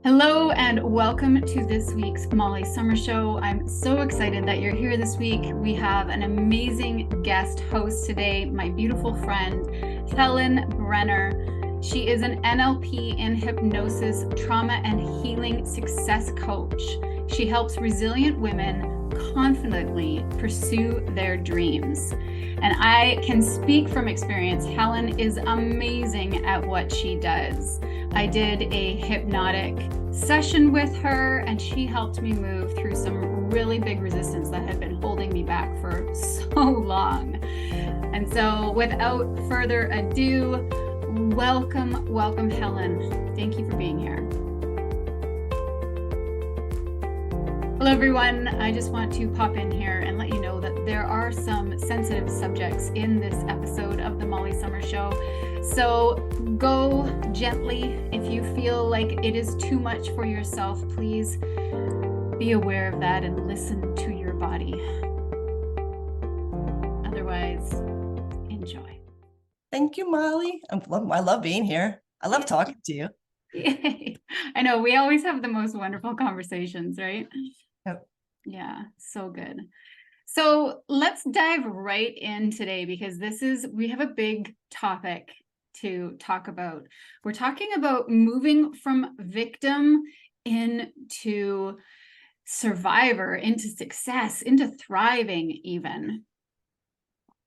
Hello and welcome to this week's Mollie Sommer Show. I'm so excited that you're here this week. We have an amazing guest host today, my beautiful friend, Helen Brenner. She is an NLP and hypnosis trauma and healing success coach. She helps resilient women confidently pursue their dreams. And I can speak from experience. Helen is amazing at what she does. I did a hypnotic session with her, and she helped me move through some really big resistance that had been holding me back for so long. And so, without further ado, welcome, Helen. Thank you for being here. Hello, everyone. I just want to pop in here and let you know that there are some sensitive subjects in this episode of the Mollie Sommer Show. So go gently. If you feel like it is too much for yourself, please be aware of that and listen to your body. Otherwise, enjoy. Thank you, Mollie. I love being here. I love talking to you. Yay. I know, we always have the most wonderful conversations, right? Yep. Yeah, so good. So let's dive right in today, because we have a big topic to talk about. We're talking about moving from victim into survivor, into success, into thriving even.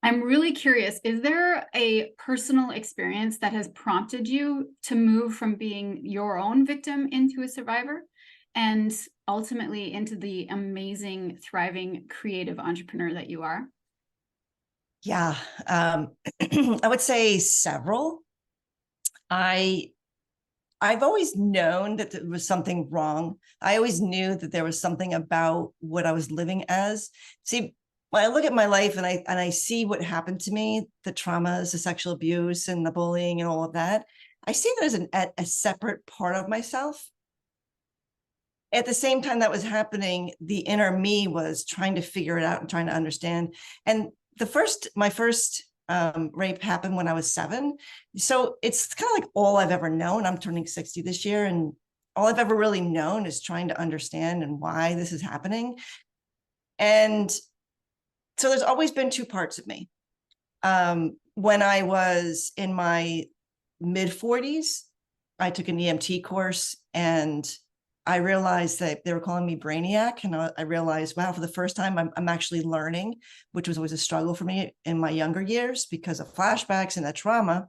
I'm really curious, is there a personal experience that has prompted you to move from being your own victim into a survivor and ultimately into the amazing, thriving, creative entrepreneur that you are? Yeah, I would say several. I've always known that there was something wrong. I always knew that there was something about what I was living as. See, when I look at my life and I see what happened to me, the traumas, the sexual abuse and the bullying and all of that, I see that as a separate part of myself. At the same time that was happening, the inner me was trying to figure it out and trying to understand. And my first rape happened when I was 7. So it's kind of like all I've ever known. I'm turning 60 this year, and all I've ever really known is trying to understand and why this is happening. And so there's always been two parts of me. When I was in my mid-40s, I took an EMT course, and I realized that they were calling me Brainiac. And I realized, wow, for the first time, I'm actually learning, which was always a struggle for me in my younger years because of flashbacks and that trauma.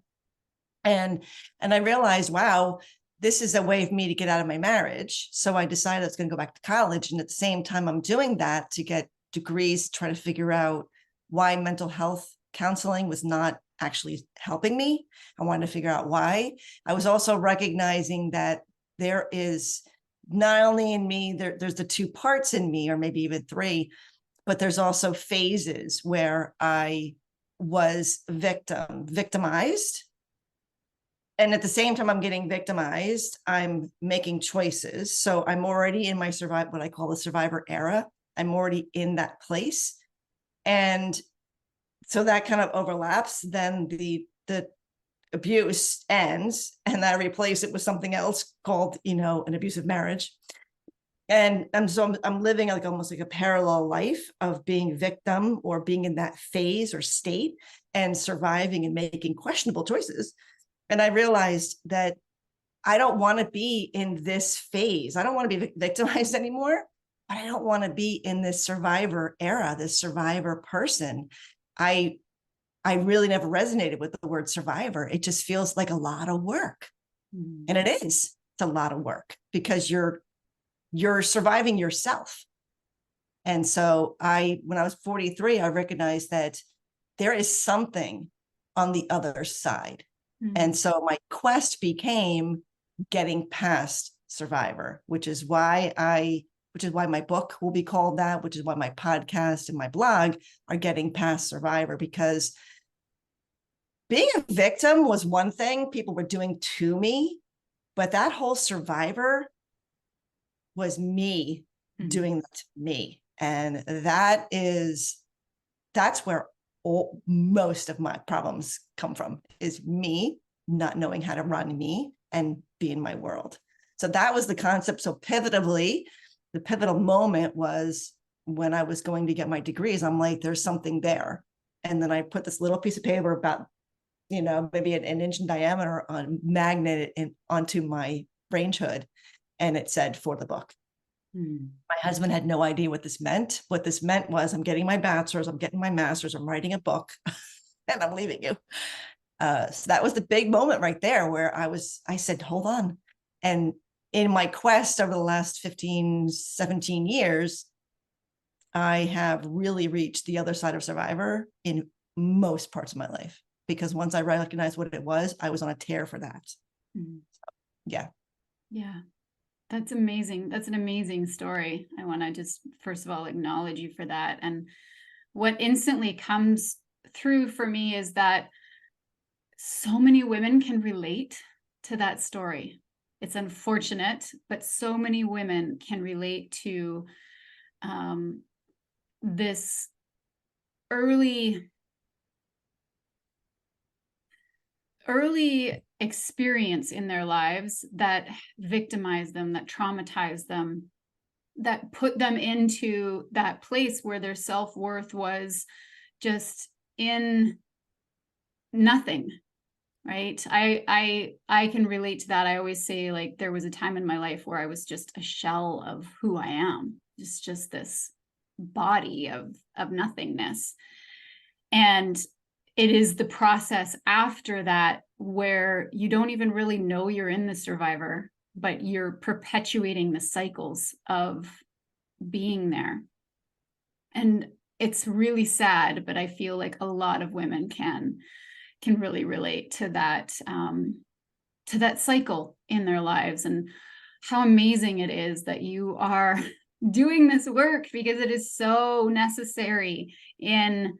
And I realized, wow, this is a way of me to get out of my marriage. So I decided I was going to go back to college. And at the same time, I'm doing that to get degrees, try to figure out why mental health counseling was not actually helping me. I wanted to figure out why. I was also recognizing that there is not only in me, there's the two parts in me, or maybe even 3, but there's also phases where I was victimized. And at the same time I'm getting victimized, I'm making choices. So I'm already in my what I call the survivor era. I'm already in that place. And so that kind of overlaps. Then the abuse ends, and I replace it with something else called, an abusive marriage. And I'm living like almost like a parallel life of being victim or being in that phase or state and surviving and making questionable choices. And I realized that I don't want to be in this phase. I don't want to be victimized anymore, but I don't want to be in this survivor era, this survivor person. I really never resonated with the word survivor. It just feels like a lot of work. And it is. It's a lot of work because you're surviving yourself. And so when I was 43, I recognized that there is something on the other side. And so my quest became getting past survivor, which is why my book will be called that, which is why my podcast and my blog are Getting Past Survivor, because being a victim was one thing people were doing to me, but that whole survivor was me doing that to me. And that's where most of my problems come from, is me not knowing how to run me and be in my world. So that was the concept. So pivotably, the pivotal moment was when I was going to get my degrees. I'm like, there's something there. And then I put this little piece of paper about, maybe an inch in diameter on magnet onto my range hood. And it said, for the book. My husband had no idea what this meant. What this meant was, I'm getting my bachelor's, I'm getting my master's, I'm writing a book, and I'm leaving you. So that was the big moment right there where I said, hold on. And in my quest over the last 15, 17 years, I have really reached the other side of survivor in most parts of my life, because once I recognized what it was, I was on a tear for that. So, yeah. Yeah. That's amazing. That's an amazing story. I want to just, first of all, acknowledge you for that. And what instantly comes through for me is that so many women can relate to that story. It's unfortunate, but so many women can relate to this early experience in their lives that victimized them, that traumatized them, that put them into that place where their self-worth was just in nothing, right? I can relate to that. I always say, like, there was a time in my life where I was just a shell of who I am, just this body of nothingness. And it is the process after that where you don't even really know you're in the survivor, but you're perpetuating the cycles of being there. And it's really sad, but I feel like a lot of women can really relate to that cycle in their lives. And how amazing it is that you are doing this work, because it is so necessary in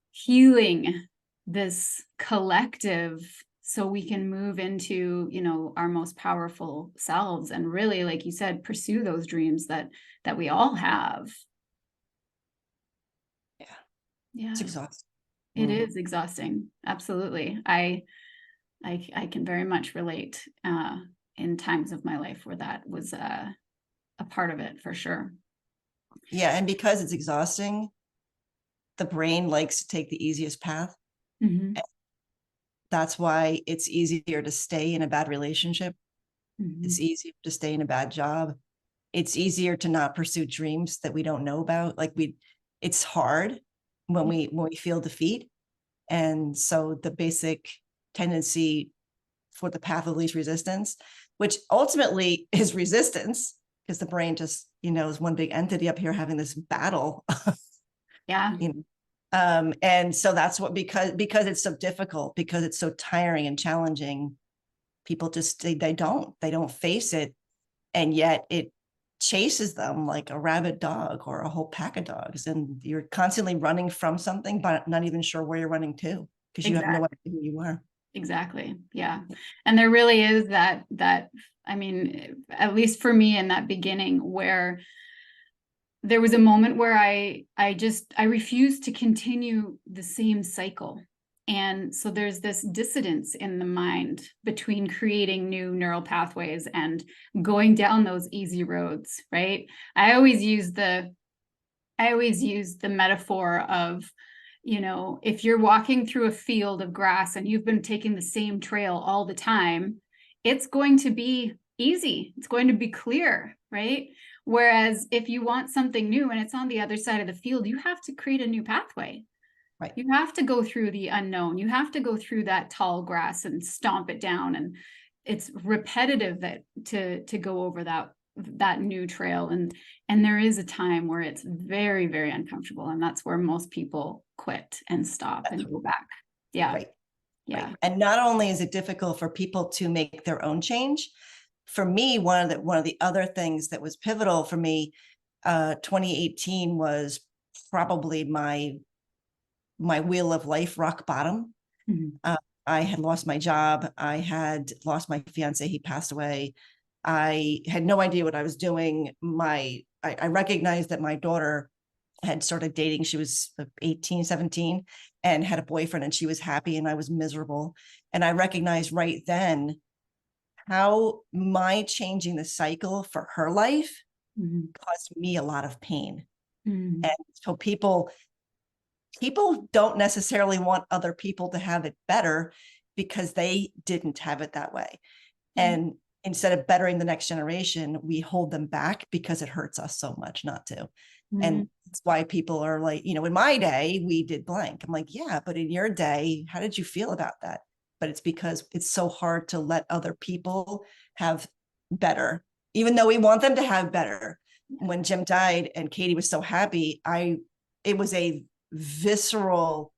healing this collective, so we can move into, our most powerful selves, and really, like you said, pursue those dreams that we all have. Yeah. It's exhausting. It is exhausting. Absolutely. I can very much relate in times of my life where that was a part of it, for sure. Yeah. And because it's exhausting, the brain likes to take the easiest path. That's why it's easier to stay in a bad relationship. It's easier to stay in a bad job. It's easier to not pursue dreams that we don't know about. It's hard when we feel defeat. And so the basic tendency for the path of least resistance, which ultimately is resistance, because the brain just, is one big entity up here having this battle. Yeah. And so that's what, because it's so difficult, because it's so tiring and challenging, people just, they don't face it. And yet it chases them like a rabid dog or a whole pack of dogs. And you're constantly running from something, but not even sure where you're running to, because you have no idea who you are. Exactly. Yeah. And there really is that, I mean, at least for me in that beginning, where there was a moment where I refused to continue the same cycle. And so there's this dissonance in the mind between creating new neural pathways and going down those easy roads, right? I always use the metaphor of, if you're walking through a field of grass and you've been taking the same trail all the time, it's going to be easy. It's going to be clear, right? Whereas if you want something new and it's on the other side of the field, you have to create a new pathway. Right. You have to go through the unknown. You have to go through that tall grass and stomp it down. And it's repetitive to go over that new trail. And there is a time where it's very, very uncomfortable. And that's where most people quit and stop and go back. Yeah. Right. Yeah. Right. And not only is it difficult for people to make their own change, for me, one of the other things that was pivotal for me, 2018 was probably my wheel of life rock bottom. I had lost my job. I had lost my fiance. He passed away. I had no idea what I was doing. I recognized that my daughter had started dating. She was 18, 17 and had a boyfriend, and she was happy and I was miserable. And I recognized right then how my changing the cycle for her life Mm-hmm. caused me a lot of pain. Mm-hmm. And so people don't necessarily want other people to have it better because they didn't have it that way. And instead of bettering the next generation, we hold them back because it hurts us so much not to. Mm-hmm. And that's why people are like, in my day, we did blank. I'm like, yeah, but in your day, how did you feel about that? But it's because it's so hard to let other people have better, even though we want them to have better. When Jim died and Katie was so happy, it was a visceral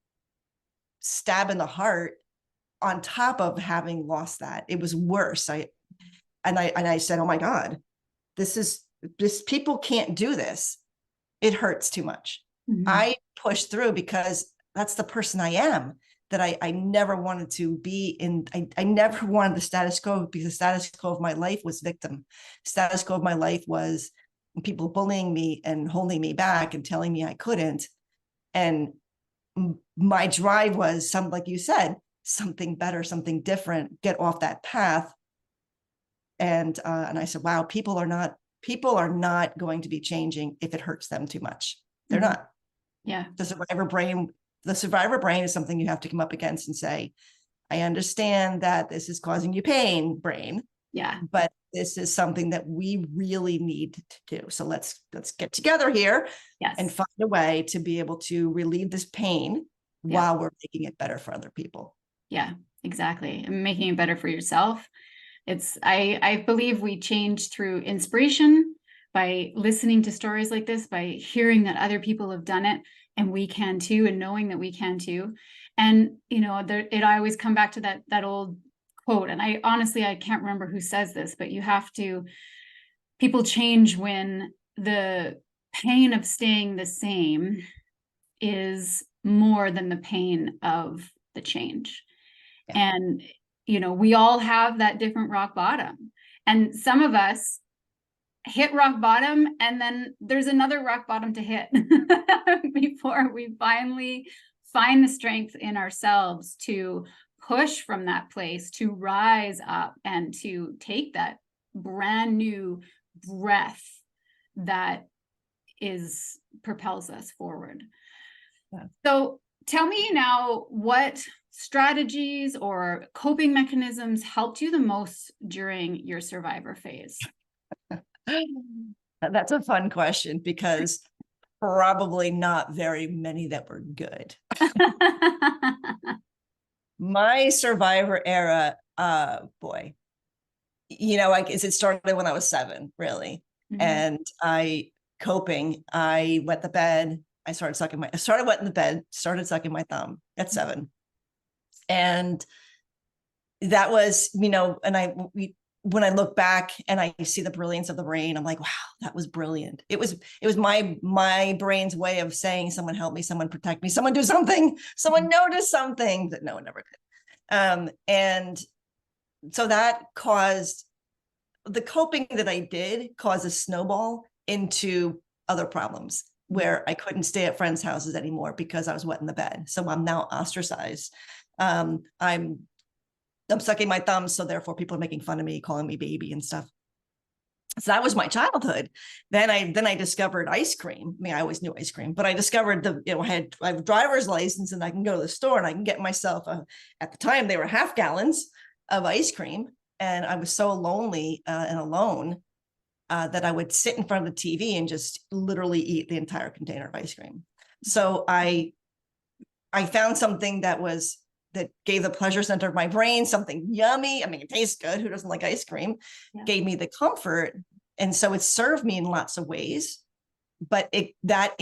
stab in the heart on top of having lost that. It was worse. I said, oh my God, this people can't do this. It hurts too much. Mm-hmm. I pushed through because that's the person I am, that I never wanted to be in. I never wanted the status quo, because the status quo of my life was victim. Status quo of my life was people bullying me and holding me back and telling me I couldn't. And my drive was like you said, something better, something different, get off that path. And I said, wow, people are not going to be changing if it hurts them too much. They're Mm-hmm. not. Yeah. The survivor brain is something you have to come up against and say, I understand that this is causing you pain, brain. Yeah. But this is something that we really need to do. So let's get together here. Yes. And find a way to be able to relieve this pain while we're making it better for other people. Yeah, exactly. And making it better for yourself. I believe we change through inspiration, by listening to stories like this, by hearing that other people have done it and we can too, and knowing that we can too. And, I always come back to that old quote. And I can't remember who says this, but people change when the pain of staying the same is more than the pain of the change. Yeah. And, we all have that different rock bottom. And some of us hit rock bottom, and then there's another rock bottom to hit before we finally find the strength in ourselves to push from that place, to rise up and to take that brand new breath that propels us forward. Yeah. So tell me now, what strategies or coping mechanisms helped you the most during your survivor phase? That's a fun question, because probably not very many that were good. My survivor era, boy, it started when I was 7, really. Mm-hmm. And I wet the bed. I started wetting the bed, started sucking my thumb at 7. And that was, when I look back and I see the brilliance of the brain, I'm like, wow, that was brilliant. It was my brain's way of saying, someone help me, someone protect me, someone do something, someone notice something that no one ever did. And so that caused the coping that I did cause a snowball into other problems, where I couldn't stay at friends' houses anymore because I was wet in the bed. So I'm now ostracized. I'm sucking my thumb, so therefore people are making fun of me, calling me baby and stuff. So that was my childhood. Then I discovered ice cream. I mean, I always knew ice cream, but I discovered I have a driver's license, and I can go to the store and I can get myself at the time they were half gallons of ice cream. And I was so lonely and alone that I would sit in front of the TV and just literally eat the entire container of ice cream. So I found something that gave the pleasure center of my brain something yummy. I mean, it tastes good. Who doesn't like ice cream? Yeah. Gave me the comfort. And so it served me in lots of ways, but that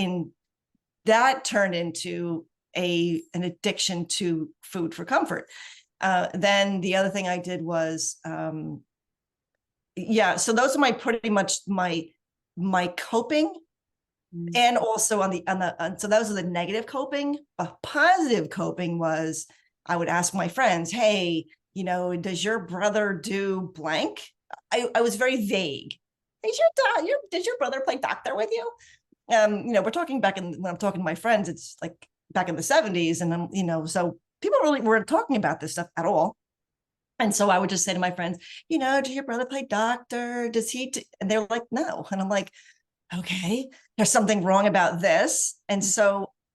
turned into an addiction to food for comfort. Then the other thing I did was, so those are pretty much my coping. And also so those are the negative coping. But positive coping was, I would ask my friends, hey, does your brother do blank? I was very vague. Did your brother play doctor with you? We're talking when I'm talking to my friends, it's like back in the 70s. And so people really weren't talking about this stuff at all. And so I would just say to my friends, does your brother play doctor? Does he? And they're like, no. And I'm like, okay, there's something wrong about this. And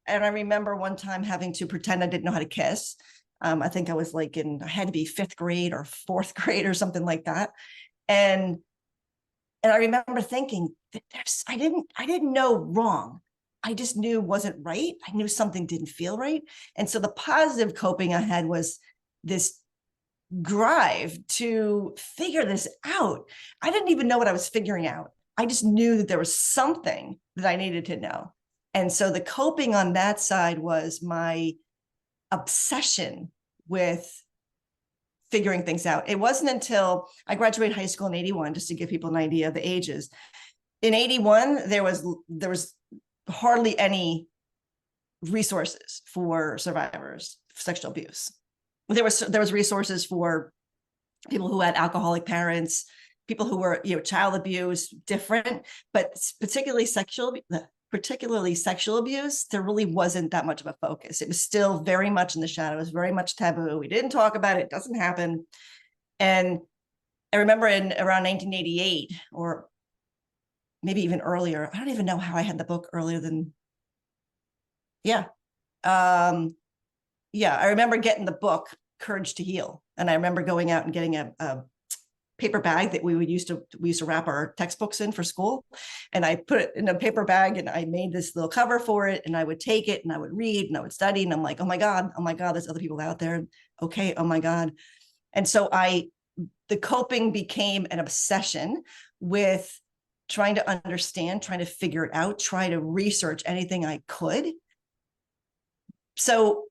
I remember one time having to pretend I didn't know how to kiss. I think I was like I had to be 5th grade or 4th grade or something like that. And I remember thinking that I didn't know wrong. I just knew wasn't right. I knew something didn't feel right. And so the positive coping I had was this drive to figure this out. I didn't even know what I was figuring out. I just knew that there was something that I needed to know. And so the coping on that side was my obsession with figuring things out. It wasn't until I graduated high school in 81, just to give people an idea of the ages. In 81, there was hardly any resources for survivors of sexual abuse. There was resources for people who had alcoholic parents, people who were, child abuse, different, but particularly sexual abuse, there really wasn't that much of a focus. It was still very much in the shadows, very much taboo. We didn't talk about it. It doesn't happen. And I remember in around 1988, or maybe even earlier, I don't even know how I had the book earlier than, I remember getting the book Courage to Heal. And I remember going out and getting a paper bag that we used to wrap our textbooks in for school. And I put it in a paper bag and I made this little cover for it. And I would take it and I would read and I would study. And I'm like, oh my God, there's other people out there. Okay. Oh my God. And so the coping became an obsession with trying to understand, trying to figure it out, trying to research anything I could. So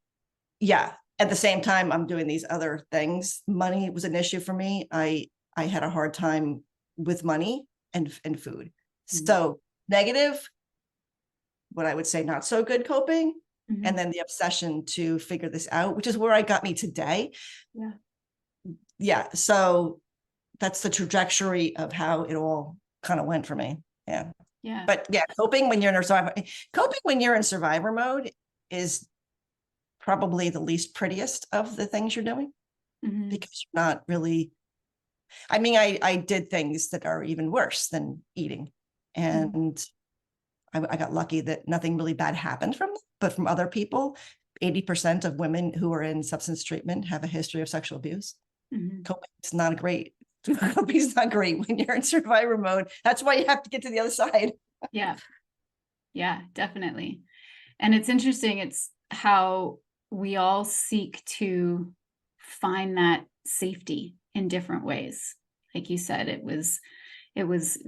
at the same time, I'm doing these other things. Money was an issue for me. I had a hard time with money and food. Mm-hmm. So negative, what I would say not so good coping, mm-hmm. and then the obsession to figure this out, which is where I got me today. Yeah. So that's the trajectory of how it all kind of went for me. Yeah. But coping when you're in survivor mode is probably the least prettiest of the things you're doing, mm-hmm. because you're not really, I did things that are even worse than eating. And mm-hmm. I got lucky that nothing really bad happened from them, but from other people, 80% of women who are in substance treatment have a history of sexual abuse. Mm-hmm. Coping's not great when you're in survivor mode. That's why you have to get to the other side. Yeah, definitely. And it's interesting. It's how we all seek to find that safety in different ways. Like you said, it was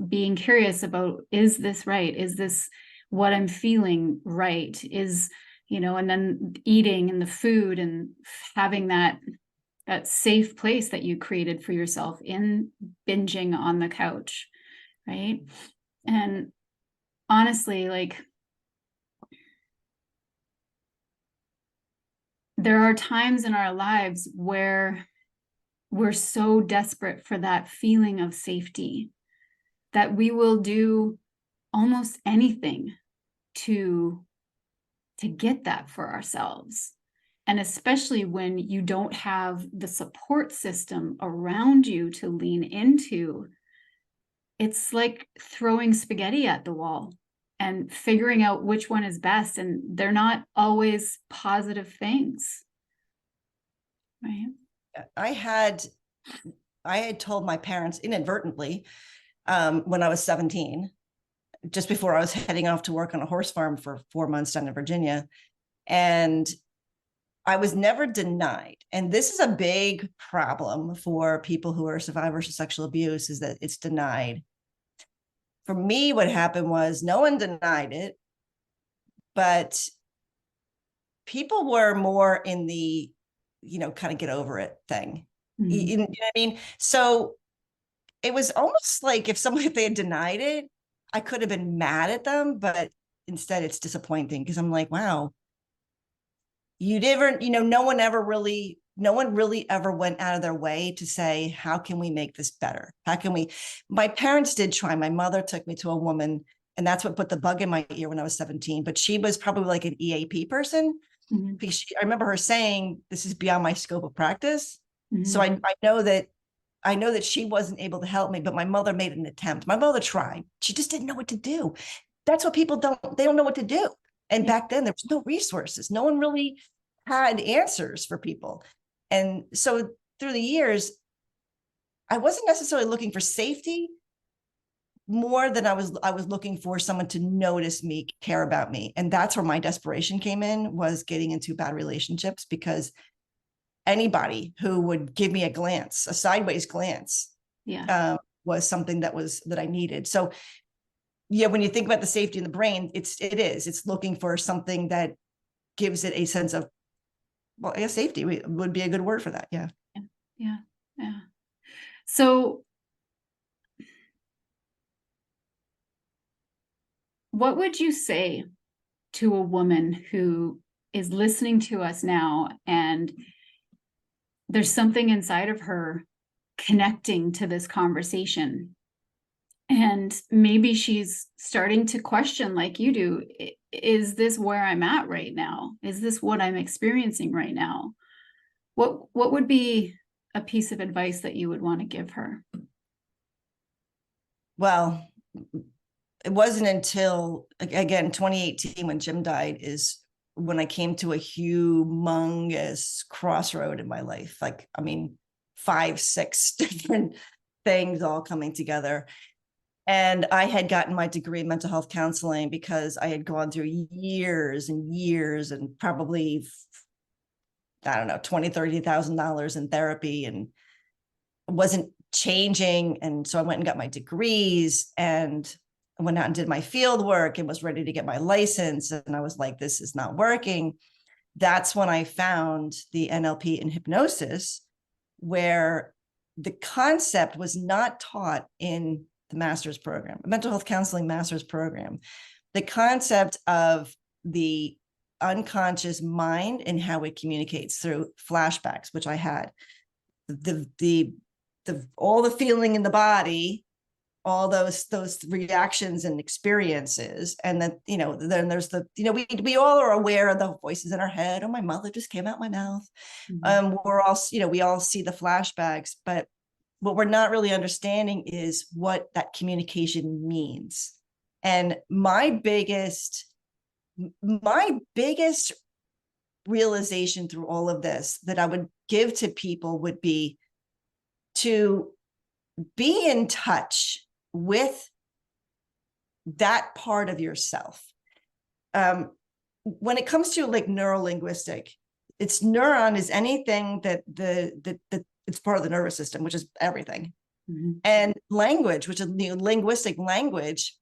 being curious about, is this right? Is this what I'm feeling right? And then eating and the food and having that safe place that you created for yourself in binging on the couch. Right. And honestly, like, there are times in our lives where we're so desperate for that feeling of safety that we will do almost anything to get that for ourselves. And especially when you don't have the support system around you to lean into, it's like throwing spaghetti at the wall and figuring out which one is best. And they're not always positive things. Right. I had told my parents inadvertently, when I was 17, just before I was heading off to work on a horse farm for 4 months down in Virginia. And I was never denied. And this is a big problem for people who are survivors of sexual abuse, is that it's denied. For me, what happened was no one denied it, but people were more in the, kind of get over it thing. Mm-hmm. You know what I mean? So it was almost like if they had denied it, I could have been mad at them, but instead it's disappointing because I'm like, wow, you never, no one really ever went out of their way to say, how can we make this better? My parents did try. My mother took me to a woman, and that's what put the bug in my ear when I was 17, but she was probably like an EAP person. Mm-hmm. Because I remember her saying, this is beyond my scope of practice. So I know that she wasn't able to help me, but my mother made an attempt. My mother tried. She just didn't know what to do. That's what people they don't know what to do. And back then there was no resources. No one really had answers for people. And so through the years, I wasn't necessarily looking for safety more than I was looking for someone to notice me, care about me. And that's where my desperation came in, was getting into bad relationships, because anybody who would give me a glance, a sideways glance, was something that I needed. So yeah, when you think about the safety in the brain, it's looking for something that gives it a sense of, well, I guess safety would be a good word for that. Yeah. So what would you say to a woman who is listening to us now, and there's something inside of her connecting to this conversation, and maybe she's starting to question, like you do, is this where I'm at right now? Is this what I'm experiencing right now? What would be a piece of advice that you would want to give her? Well, it wasn't until, again, 2018, when Jim died, is when I came to a humongous crossroad in my life. Like, I mean, 5, 6 different things all coming together. And I had gotten my degree in mental health counseling because I had gone through years and years, and probably, I don't know, $20,000, $30,000 in therapy, and wasn't changing. And so I went and got my degrees, and I went out and did my field work and was ready to get my license. And I was like, this is not working. That's when I found the NLP and hypnosis, where the concept was not taught in the master's program, mental health counseling master's program. The concept of the unconscious mind and how it communicates through flashbacks, which I had, all the feeling in the body, all those reactions and experiences. And then, then there's we all are aware of the voices in our head. Oh, my mother just came out my mouth. We're all, we all see the flashbacks, but what we're not really understanding is what that communication means. And my biggest realization through all of this that I would give to people would be to be in touch with that part of yourself. When it comes to like neurolinguistic, it's neuron is anything that it's part of the nervous system, which is everything. And language, which is linguistic language,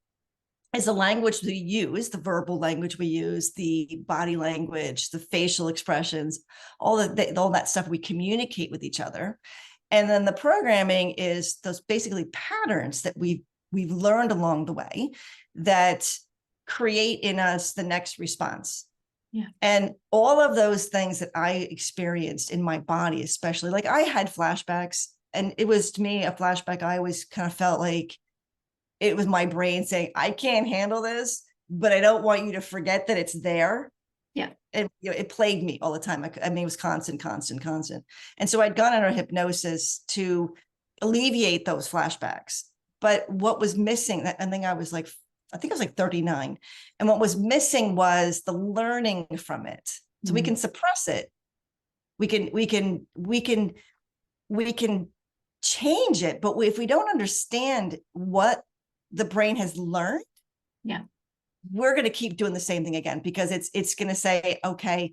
is the language we use, the verbal language we use, the body language, the facial expressions, all that stuff we communicate with each other. And then the programming is those basically patterns that we've learned along the way that create in us the next response. Yeah. And all of those things that I experienced in my body, especially, like I had flashbacks, and it was, to me, a flashback. I always kind of felt like it was my brain saying, I can't handle this, but I don't want you to forget that it's there. Yeah. And it plagued me all the time. I mean, it was constant. And so I'd gone under hypnosis to alleviate those flashbacks. But what was missing, I think I was like 39. And what was missing was the learning from it. So we can suppress it. We can change it. But if we don't understand what the brain has learned, we're going to keep doing the same thing again, because it's going to say, okay,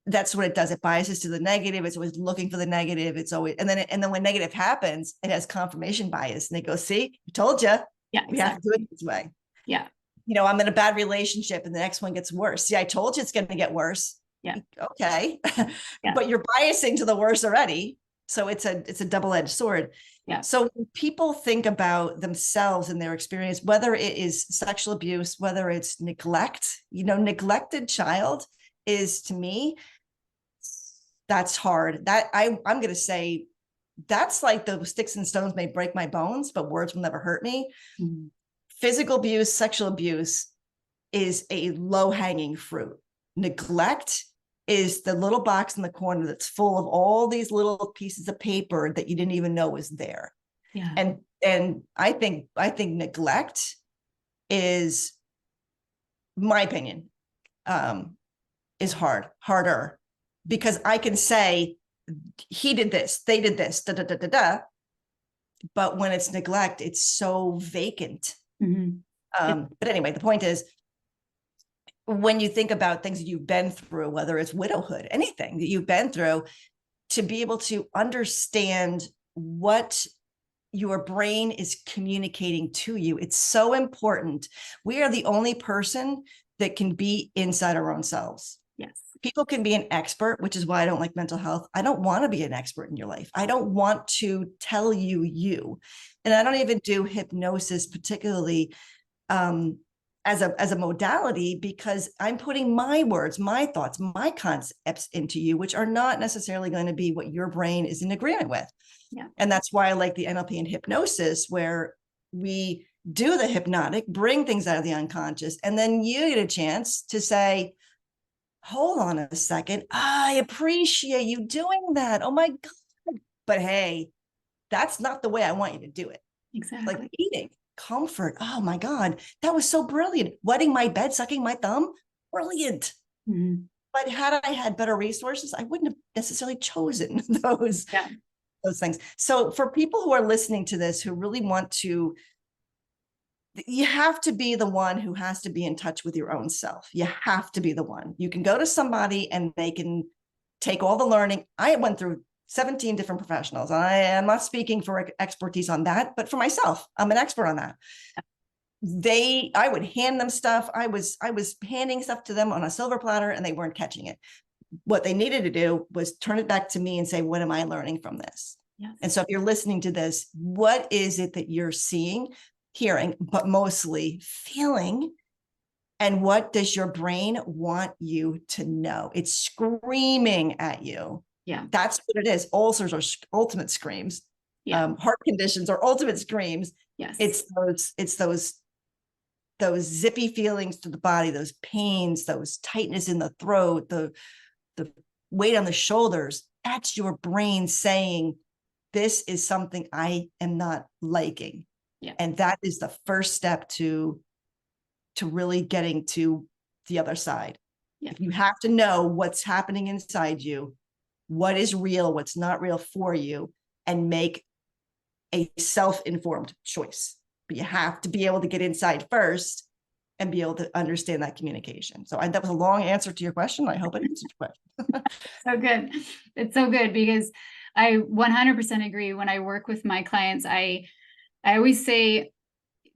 that's what it does. It biases to the negative. It's always looking for the negative. It's always, and then when negative happens, it has confirmation bias, and they go, see, I told you, we have to do it this way. Yeah. I'm in a bad relationship and the next one gets worse. See, I told you it's going to get worse. Yeah. Okay. But you're biasing to the worse already. So it's a double-edged sword. Yeah. So when people think about themselves and their experience, whether it is sexual abuse, whether it's neglect, neglected child is, to me, that's hard. That I'm going to say that's like the sticks and stones may break my bones, but words will never hurt me. Physical abuse, sexual abuse is a low-hanging fruit. Neglect is the little box in the corner that's full of all these little pieces of paper that you didn't even know was there. Yeah. And I think neglect is, my opinion, is harder, because I can say he did this, they did this, da da da da da. But when it's neglect, it's so vacant. But anyway, the point is, when you think about things that you've been through, whether it's widowhood, anything that you've been through, to be able to understand what your brain is communicating to you, it's so important. We are the only person that can be inside our own selves. Yes. People can be an expert, which is why I don't like mental health. I don't want to be an expert in your life. I don't want to tell you. And I don't even do hypnosis particularly as a modality, because I'm putting my words, my thoughts, my concepts into you, which are not necessarily going to be what your brain is in agreement with. Yeah. And that's why I like the NLP and hypnosis, where we do the hypnotic, bring things out of the unconscious, and then you get a chance to say, hold on a second, I appreciate you doing that. Oh my God. But hey, that's not the way I want you to do it. Exactly. Like eating, comfort. Oh my God, that was so brilliant. Wetting my bed, sucking my thumb, brilliant. But had I had better resources, I wouldn't have necessarily chosen those things. So for people who are listening to this, who really want to, you have to be the one who has to be in touch with your own self. You have to be the one. You can go to somebody and they can take all the learning. I went through 17 different professionals. I am not speaking for expertise on that, but for myself, I'm an expert on that. I would hand them stuff. I was handing stuff to them on a silver platter and they weren't catching it. What they needed to do was turn it back to me and say, what am I learning from this? Yes. And so if you're listening to this, what is it that you're seeing, hearing, but mostly feeling? And what does your brain want you to know? It's screaming at you. Yeah. That's what it is. Ulcers are ultimate screams. Yeah. Heart conditions are ultimate screams. Yes. It's those zippy feelings to the body, those pains, those tightness in the throat, the weight on the shoulders. That's your brain saying, this is something I am not liking. Yeah. And that is the first step to really getting to the other side. Yeah. You have to know what's happening inside you, what is real, what's not real for you, and make a self-informed choice. But you have to be able to get inside first and be able to understand that communication. So that was a long answer to your question. I hope it answered your question. So good. It's so good, because I 100% agree. When I work with my clients, I always say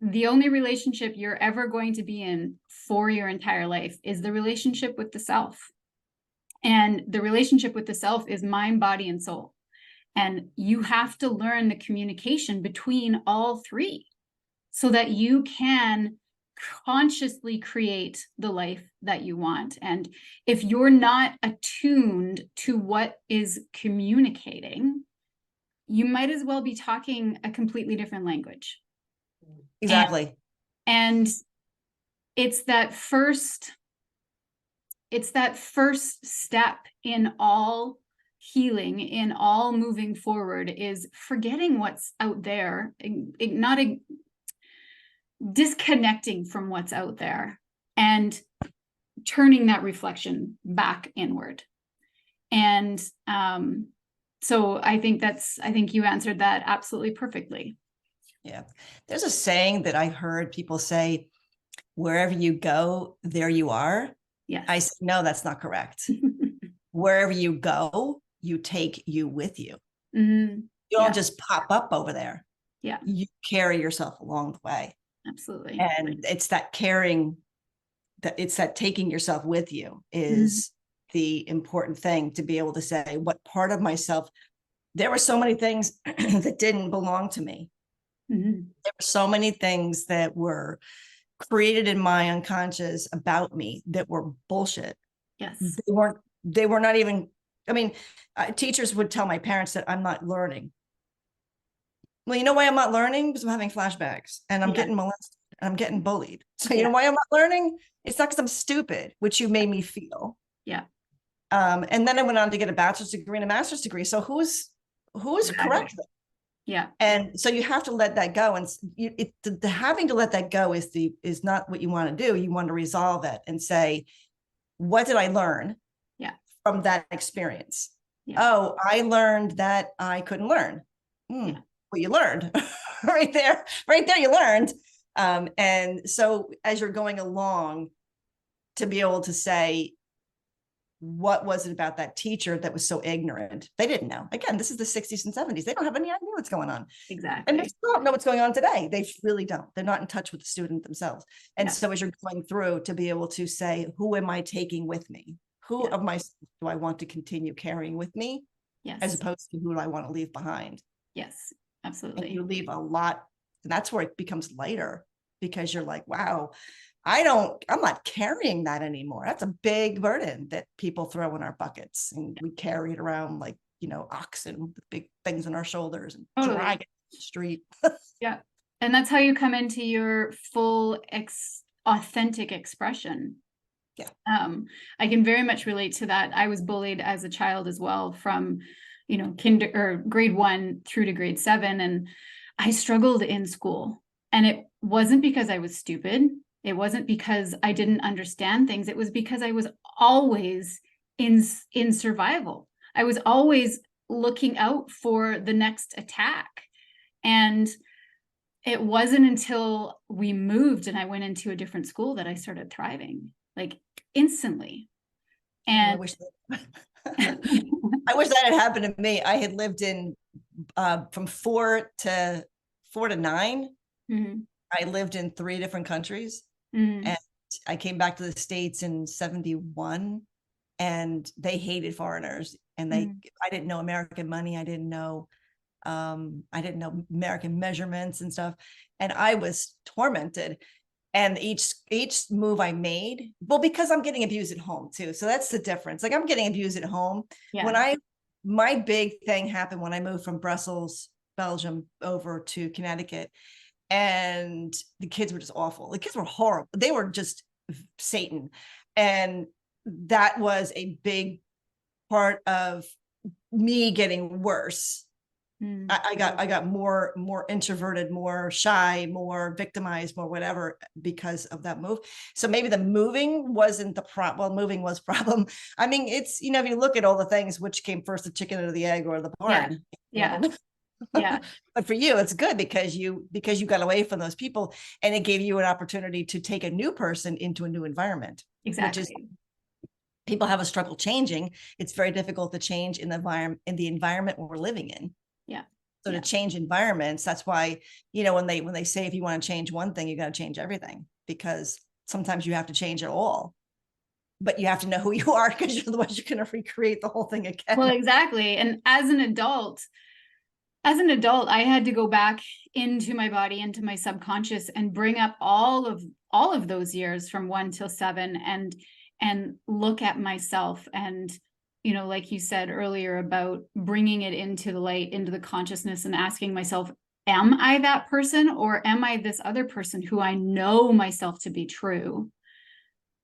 the only relationship you're ever going to be in for your entire life is the relationship with the self. And the relationship with the self is mind, body, and soul. And you have to learn the communication between all three so that you can consciously create the life that you want. And if you're not attuned to what is communicating, you might as well be talking a completely different language. Exactly. And it's that first step in all healing, in all moving forward, is forgetting what's out there, not disconnecting from what's out there and turning that reflection back inward. And so I think you answered that absolutely perfectly. Yeah. There's a saying that I heard people say, wherever you go, there you are. Yes. I said, no, that's not correct. Wherever you go, you take you with you. You don't just pop up over there. Yeah. You carry yourself along the way. Absolutely. And it's that caring, it's that taking yourself with you is the important thing, to be able to say, what part of myself, there were so many things that didn't belong to me. There were so many things that were created in my unconscious about me that were bullshit. Yes. They were not even, I mean, teachers would tell my parents that I'm not learning. Well, you know why I'm not learning? Because I'm having flashbacks and I'm getting molested and I'm getting bullied. So you know why I'm not learning? It's not because I'm stupid, which you made me feel. Yeah. And then I went on to get a bachelor's degree and a master's degree. So who's correct? Yeah. And so you have to let that go. And the having to let that go is not what you want to do. You want to resolve it and say, what did I learn from that experience? Yeah. Oh, I learned that I couldn't learn. Well, you learned right there, you learned. And so as you're going along, to be able to say, what was it about that teacher that was so ignorant? They didn't know. Again, this is the 60s and 70s. They don't have any idea what's going on. Exactly. And they still don't know what's going on today. They really don't. They're not in touch with the student themselves. And so as you're going through, to be able to say, who am I taking with me? Who of my do I want to continue carrying with me? Yes. As opposed to who do I want to leave behind? Yes, absolutely. And you leave a lot. And that's where it becomes lighter, because you're like, wow, I'm not carrying that anymore. That's a big burden that people throw in our buckets, and we carry it around like, oxen with big things on our shoulders and drag it down the street. Yeah. And that's how you come into your full authentic expression. Yeah. I can very much relate to that. I was bullied as a child as well, from, grade 1 through to grade 7. And I struggled in school, and it wasn't because I was stupid. It wasn't because I didn't understand things. It was because I was always in survival. I was always looking out for the next attack. And it wasn't until we moved and I went into a different school that I started thriving, like instantly. And I wish that had happened to me. I had lived in from 4 to 9. Mm-hmm. I lived in 3 different countries. Mm-hmm. And I came back to the States in 71, and they hated foreigners. And I didn't know American money. I didn't know American measurements and stuff. And I was tormented. And each move I made, well, because I'm getting abused at home too. So that's the difference. Like, I'm getting abused at home. Yeah. My big thing happened when I moved from Brussels, Belgium, over to Connecticut. And the kids were just awful. The kids were horrible. They were just Satan. And that was a big part of me getting worse. I got more introverted, more shy, more victimized, more whatever, because of that move. So maybe the moving wasn't the problem. Well, moving was problem. I mean, it's, if you look at all the things, which came first, the chicken or the egg or the barn? Yeah. Yeah. But for you, it's good because you got away from those people, and it gave you an opportunity to take a new person into a new environment. Exactly. Which is, people have a struggle changing. It's very difficult to change in the environment we're living in. Yeah. So to change environments, that's why, when they say, if you want to change one thing, you got to change everything, because sometimes you have to change it all. But you have to know who you are, because otherwise you're going to recreate the whole thing again. Well, exactly. And as an adult, I had to go back into my body, into my subconscious, and bring up all of those years from 1 till 7, and look at myself. And, like you said earlier about bringing it into the light, into the consciousness, and asking myself, am I that person, or am I this other person who I know myself to be true?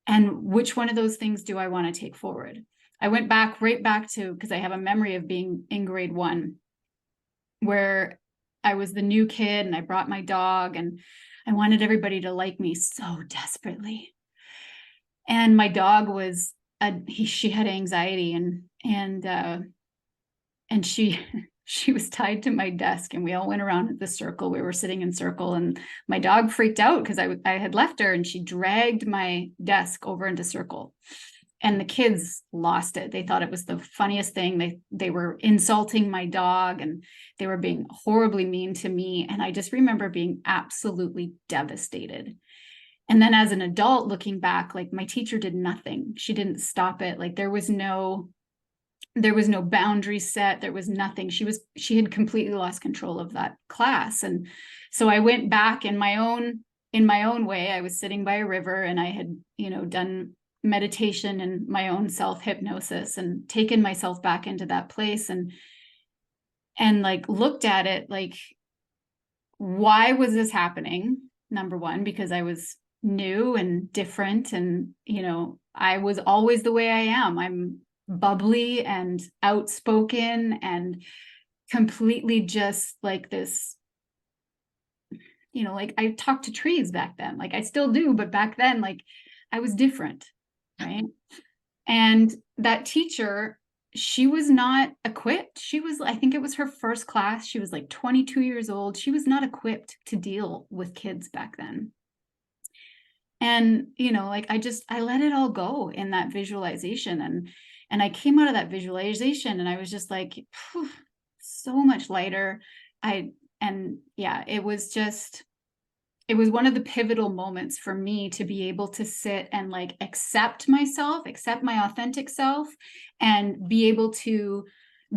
And which one of those things do I want to take forward? I went right back to, because I have a memory of being in grade 1, where I was the new kid and I brought my dog, and I wanted everybody to like me so desperately. And my dog was, she had anxiety, and she was tied to my desk, and we all went around the circle. We were sitting in circle, and my dog freaked out because I had left her, and she dragged my desk over into circle. And the kids lost it. They thought it was the funniest thing. They were insulting my dog, and they were being horribly mean to me. And I just remember being absolutely devastated. And then as an adult looking back, like, my teacher did nothing. She didn't stop it. Like, there was no boundary set. There was nothing. She had completely lost control of that class. And so I went back in my own way. I was sitting by a river, and I had, done meditation and my own self-hypnosis, and taken myself back into that place, and like looked at it like, why was this happening? Number one, because I was new and different, and I was always the way I am. I'm bubbly and outspoken and completely just like this, like I talked to trees back then, like I still do, but back then, like I was different, right? And that teacher, she was not equipped. I think it was her first class. She was like 22 years old. She was not equipped to deal with kids back then. And, like I let it all go in that visualization. And I came out of that visualization and I was just like, so much lighter. It was one of the pivotal moments for me to be able to sit and like accept myself, accept my authentic self, and be able to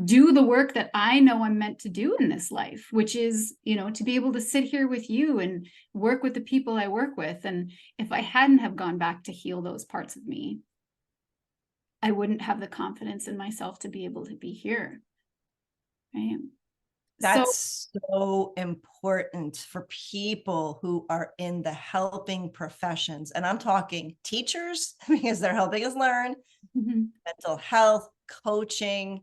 do the work that I know I'm meant to do in this life, which is, to be able to sit here with you and work with the people I work with. And if I hadn't have gone back to heal those parts of me, I wouldn't have the confidence in myself to be able to be here. Right. That's so important for people who are in the helping professions. And I'm talking teachers, because they're helping us learn, mental health, coaching.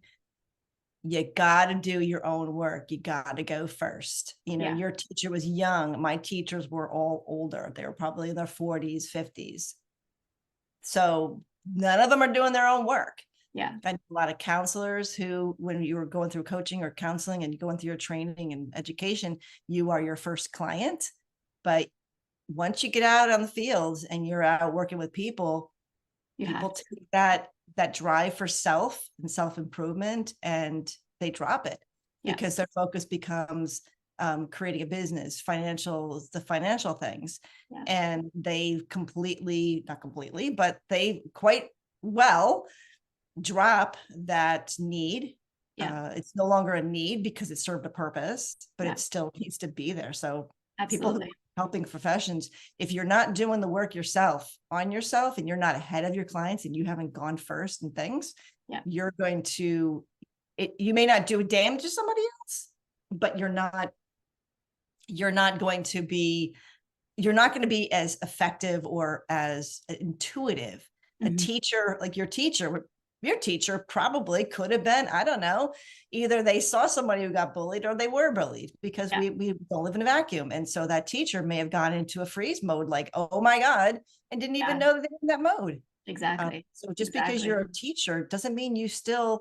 You got to do your own work. You got to go first. Your teacher was young. My teachers were all older. They were probably in their 40s, 50s. So none of them are doing their own work. Yeah. I know a lot of counselors who, when you were going through coaching or counseling and going through your training and education, you are your first client. But once you get out on the fields and you're out working with people, people take that drive for self and self-improvement and they drop it because their focus becomes creating a business, the financial things. Yeah. And they not completely, but they quite well drop that need. It's no longer a need because it served a purpose, but it still needs to be there. So absolutely. People who are helping professions, if you're not doing the work yourself on yourself and you're not ahead of your clients and you haven't gone first and things, you're going to, you may not do damage to somebody else, but you're not going to be as effective or as intuitive. A teacher, like your teacher probably could have been, I don't know, either they saw somebody who got bullied or they were bullied, because we don't live in a vacuum. And so that teacher may have gone into a freeze mode, like, oh my God, and didn't even know that they were in that mode. Exactly. So just because you're a teacher doesn't mean that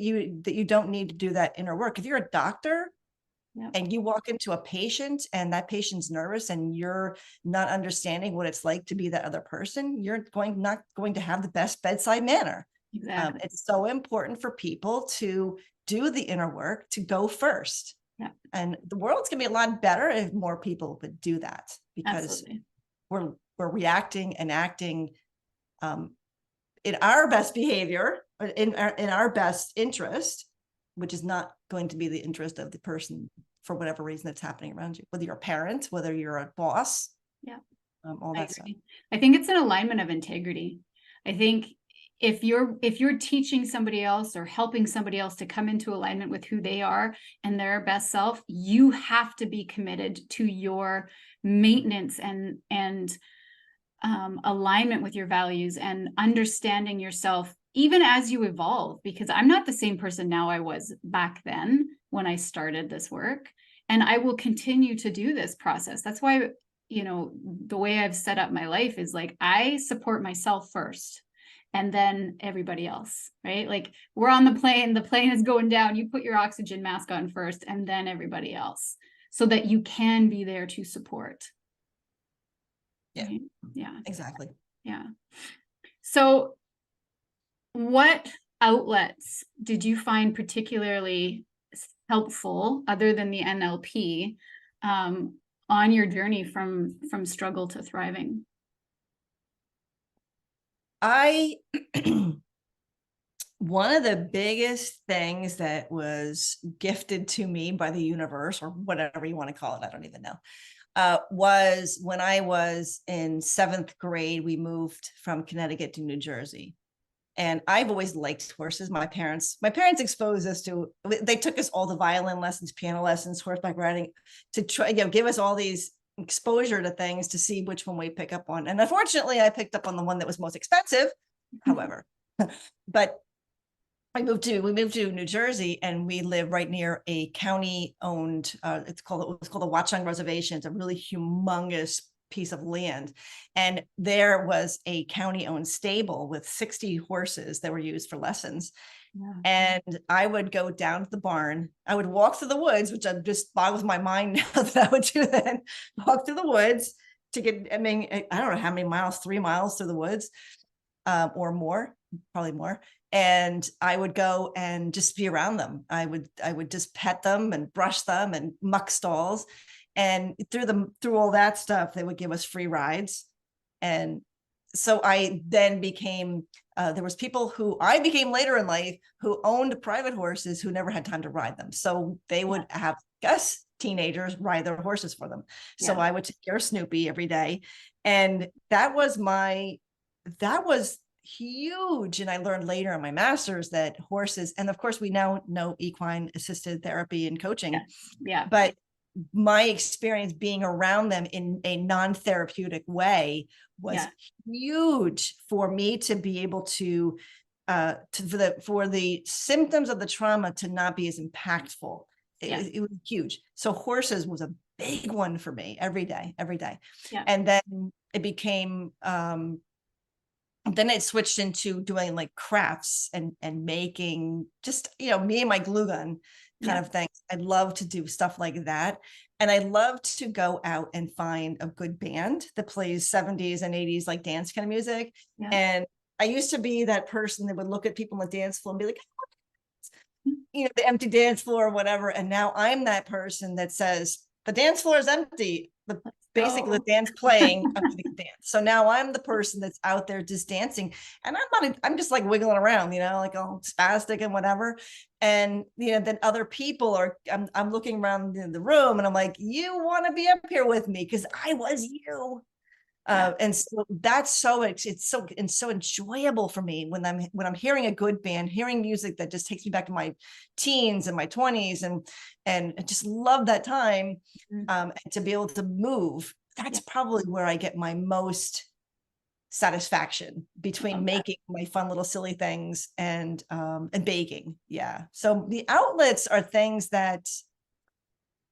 you don't need to do that inner work. If you're a doctor, and you walk into a patient and that patient's nervous and you're not understanding what it's like to be that other person, you're not going to have the best bedside manner. Exactly. It's so important for people to do the inner work, to go first. Yeah. And the world's going to be a lot better if more people would do that, because we're reacting and acting in our best behavior, in our best interest, which is not going to be the interest of the person for whatever reason that's happening around you, whether you're a parent, whether you're a boss, all that stuff. I think it's an alignment of integrity. I think if you're teaching somebody else or helping somebody else to come into alignment with who they are and their best self, you have to be committed to your maintenance and alignment with your values and understanding yourself even as you evolve, because I'm not the same person now I was back then when I started this work, and I will continue to do this process. That's why, the way I've set up my life is like, I support myself first and then everybody else, right? Like, we're on the plane is going down, you put your oxygen mask on first and then everybody else, so that you can be there to support. Yeah. Right? Yeah. Exactly. Yeah. So what outlets did you find particularly helpful, other than the NLP, on your journey from struggle to thriving? One of the biggest things that was gifted to me by the universe, or whatever you want to call it, I don't even know, was when I was in 7th grade. We moved from Connecticut to New Jersey. And I've always liked horses. My parents exposed us they took us all the violin lessons, piano lessons, horseback riding, to try, give us all these exposure to things to see which one we pick up on. And unfortunately, I picked up on the one that was most expensive. However, But we moved to New Jersey, and we live right near a county owned, it was called the Watchung Reservation. It's a really humongous piece of land. And there was a county owned stable with 60 horses that were used for lessons. Yeah. And I would go down to the barn. I would walk through the woods, which I'm just boggles my mind now that I would do that. Walk through the woods to get, I mean, I don't know how many miles, 3 miles through the woods, or more, probably more. And I would go and just be around them. I would just pet them and brush them and muck stalls. And through all that stuff, they would give us free rides. And so I then became, there was people who I became later in life who owned private horses who never had time to ride them. So they would have us teenagers ride their horses for them. So I would take care of Snoopy every day. And that was huge. And I learned later in my master's that horses, and of course we now know equine assisted therapy and coaching. Yeah. But my experience being around them in a non-therapeutic way was huge for me to be able to for the symptoms of the trauma to not be as impactful. It was huge. So horses was a big one for me every day. Yeah. And then it became, then it switched into doing like crafts and making just, me and my glue gun kind of thing. I love to do stuff like that. And I love to go out and find a good band that plays 70s and 80s, like dance kind of music. Yeah. And I used to be that person that would look at people on the dance floor and be like, the empty dance floor or whatever. And now I'm that person that says the dance floor is empty. Basically the dance playing, I'm going to dance. So now I'm the person that's out there just dancing, and I'm just like wiggling around, like all spastic and whatever. And, then other people I'm looking around in the room and I'm like, you want to be up here with me? Cause I was you. And so that's it's so enjoyable for me when I'm hearing a good band, hearing music that just takes me back to my teens and my 20s, and I just love that time. And to be able to move, that's probably where I get my most satisfaction, between making my fun little silly things and baking. Yeah. So the outlets are things that,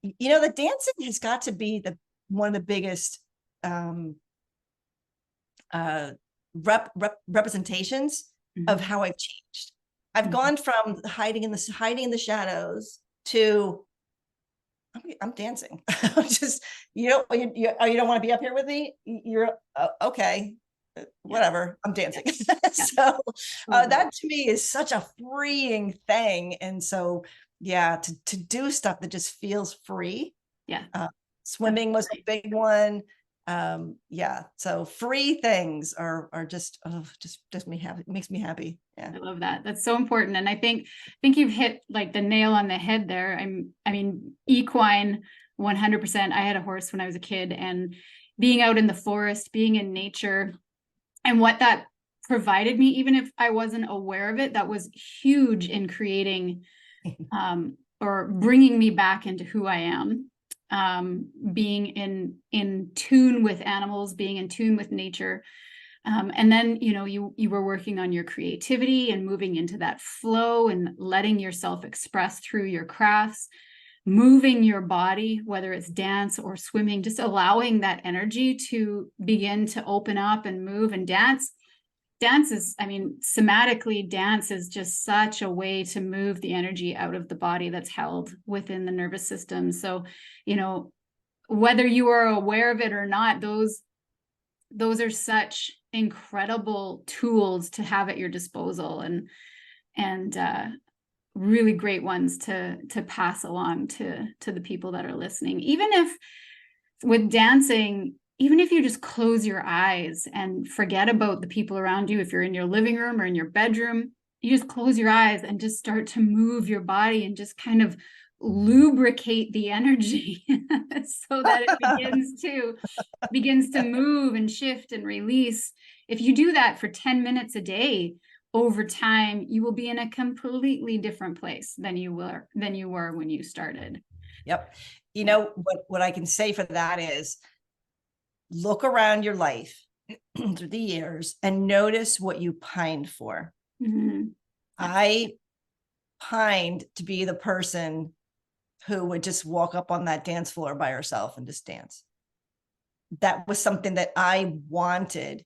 the dancing has got to be one of the biggest representations of how I've changed. I've gone from hiding in the shadows to I'm dancing. Just, you don't want to be up here with me. You're okay, whatever. I'm dancing. So that to me is such a freeing thing. And so, to do stuff that just feels free. Yeah. Swimming was a big one. So free things are just me happy. It makes me happy. I love that. That's so important. And I think you've hit like the nail on the head there. I mean, equine 100%. I had a horse when I was a kid, and being out in the forest, being in nature, and what that provided me, even if I wasn't aware of it, that was huge in creating or bringing me back into who I am. Being in tune with animals, being in tune with nature. And then, you were working on your creativity and moving into that flow and letting yourself express through your crafts, moving your body, whether it's dance or swimming, just allowing that energy to begin to open up and move. And dance is, somatically, dance is just such a way to move the energy out of the body that's held within the nervous system. So, whether you are aware of it or not, those are such incredible tools to have at your disposal, and really great ones to pass along to the people that are listening. Even if with dancing, even if you just close your eyes and forget about the people around you, if you're in your living room or in your bedroom, you just close your eyes and just start to move your body and just kind of lubricate the energy so that it begins to move and shift and release. If you do that for 10 minutes a day, over time, you will be in a completely different place than you were when you started. Yep. What I can say for that is, look around your life through the years and notice what you pined for. Mm-hmm. I pined to be the person who would just walk up on that dance floor by herself and just dance. That was something that I wanted.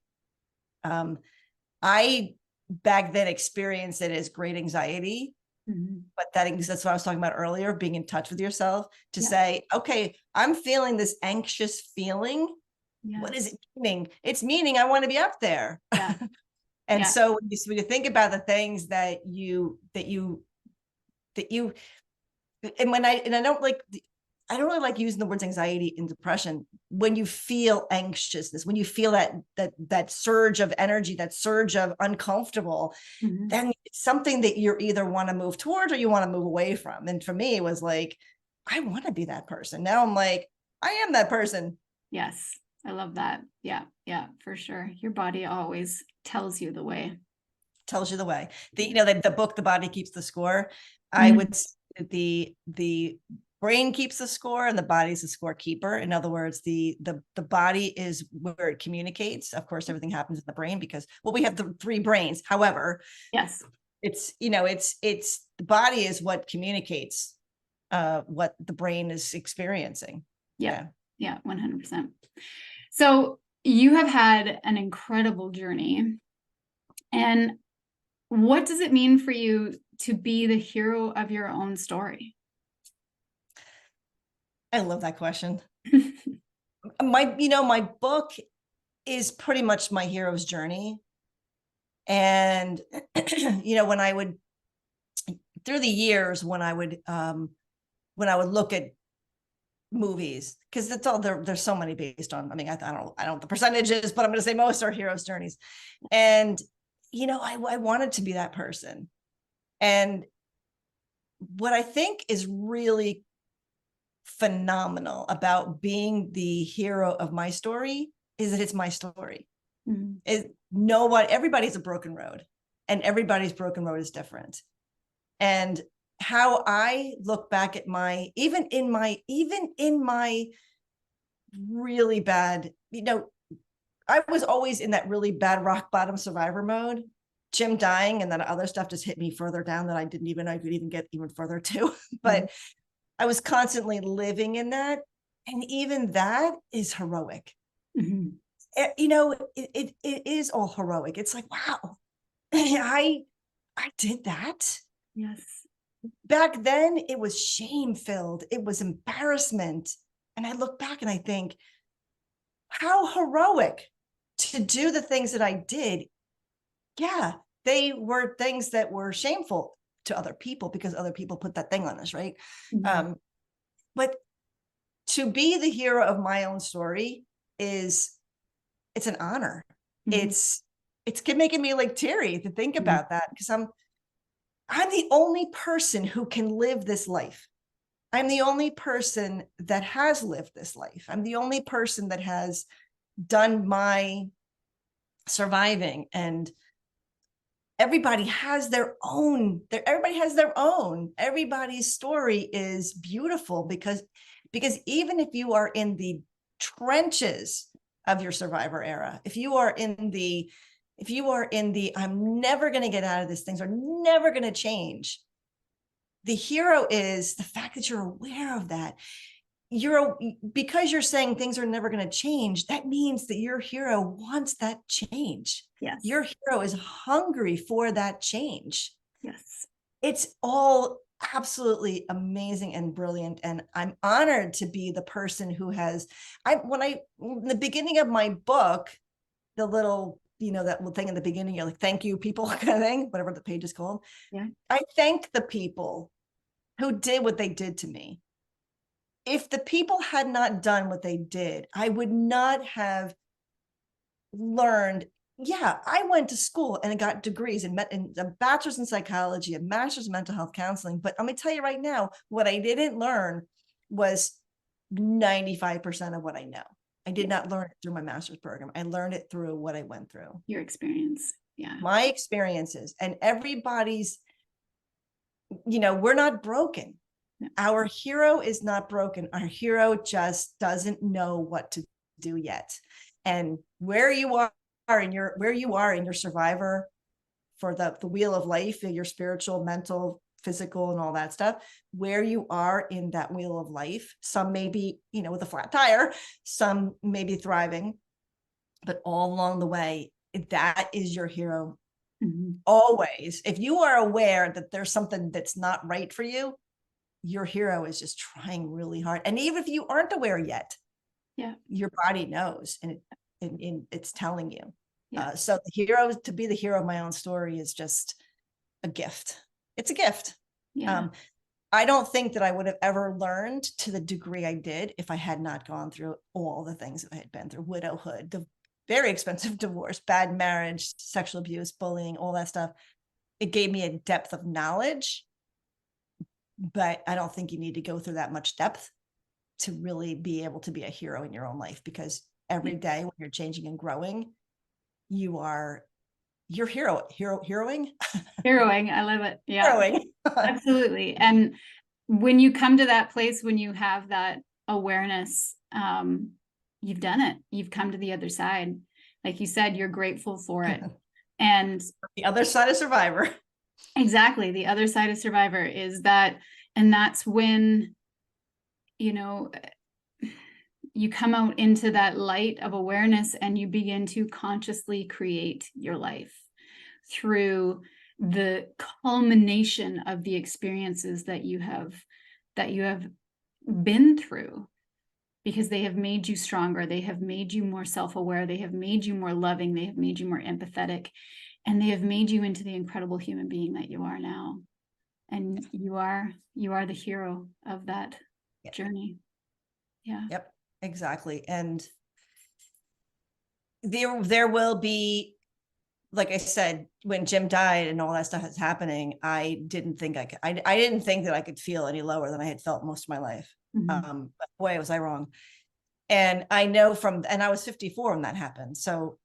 I back then experienced it as great anxiety, but that's what I was talking about earlier, being in touch with yourself to say, okay, I'm feeling this anxious feeling. What is it meaning? It's meaning I want to be up there. And so when you think about the things that you and I don't really like using the words anxiety and depression. When you feel anxiousness, when you feel that surge of energy, that surge of uncomfortable, then it's something that you either want to move towards or you want to move away from. And for me, it was like, I want to be that person. Now I'm like, I am that person. Yes. I love that. Yeah. Yeah, for sure. Your body always tells you the way. Tells you the way. The book, The Body Keeps the Score. I would say that the brain keeps the score and the body's the scorekeeper. In other words, the body is where it communicates. Of course, everything happens in the brain because, well, we have the 3 brains. However, yes, it's the body is what communicates what the brain is experiencing. Yeah, 100%. So you have had an incredible journey. And what does it mean for you to be the hero of your own story? I love that question. My book is pretty much my hero's journey. And, when I would, through the years, when I would look at movies, because that's all there's so many based on, I don't know the percentages, but I'm going to say most are hero's journeys. And, I wanted to be that person. And what I think is really phenomenal about being the hero of my story is that it's my story. Everybody's a broken road, and everybody's broken road is different. And how I look back at even in my really bad, I was always in that really bad rock bottom survivor mode, Jim dying, and then other stuff just hit me further down that I could even get even further to. But I was constantly living in that. And even that is heroic. It is all heroic. It's like, wow, I did that. Yes. Back then, it was shame-filled. It was embarrassment. And I look back and I think, how heroic to do the things that I did. Yeah, they were things that were shameful to other people because other people put that thing on us, right? But to be the hero of my own story it's an honor. It's making me like teary to think about that, because I'm the only person who can live this life. I'm the only person that has lived this life. I'm the only person that has done my surviving, and everybody has their own. Everybody's story is beautiful because even if you are in the trenches of your survivor era, if you are in the I'm never going to get out of this, things are never going to change, the hero is the fact that you're aware of that. Because you're saying things are never going to change, that means that your hero wants that change. Yes. Your hero is hungry for that change. Yes. It's all absolutely amazing and brilliant. And I'm honored to be the person who has, in the beginning of my book, the little, that little thing in the beginning, you're like, thank you, people, kind of thing, whatever the page is called. Yeah. I thank the people who did what they did to me. If the people had not done what they did, I would not have learned. Yeah, I went to school and I got degrees in a bachelor's in psychology, a master's in mental health counseling. But I'm going to tell you right now, what I didn't learn was 95% of what I know. I did not learn it through my master's program. I learned it through what I went through. Your experience. Yeah. My experiences, and everybody's, we're not broken. No. Our hero is not broken. Our hero just doesn't know what to do yet. And where you are in your survivor for the wheel of life, your spiritual, mental, physical, and all that stuff, where you are in that wheel of life. Some may be, with a flat tire, some may be thriving, but all along the way, that is your hero. Mm-hmm. Always. If you are aware that there's something that's not right for you, your hero is just trying really hard. And even if you aren't aware yet, your body knows, and it's telling you. So to be the hero of my own story is just a gift. It's a gift. I don't think that I would have ever learned to the degree I did if I had not gone through all the things that I had been through: widowhood, the very expensive divorce, bad marriage, sexual abuse, bullying, all that stuff. It gave me a depth of knowledge, but I don't think you need to go through that much depth to really be able to be a hero in your own life, because every day when you're changing and growing, you're heroing. I love it. Yeah, heroing. Absolutely. And when you come to that place, when you have that awareness, you've done it. You've come to the other side. Like you said, you're grateful for it. And the other side of Survivor. Exactly. The other side of Survivor is that, and that's when, you come out into that light of awareness and you begin to consciously create your life through the culmination of the experiences that you have been through, because they have made you stronger. They have made you more self-aware. They have made you more loving. They have made you more empathetic, and they have made you into the incredible human being that you are now. And you are the hero of that journey. Yeah. Yep, exactly. And there will be, like I said, when Jim died and all that stuff is happening, I didn't think I didn't think that I could feel any lower than I had felt most of my life. Mm-hmm. But boy, was I wrong. And I know and I was 54 when that happened. So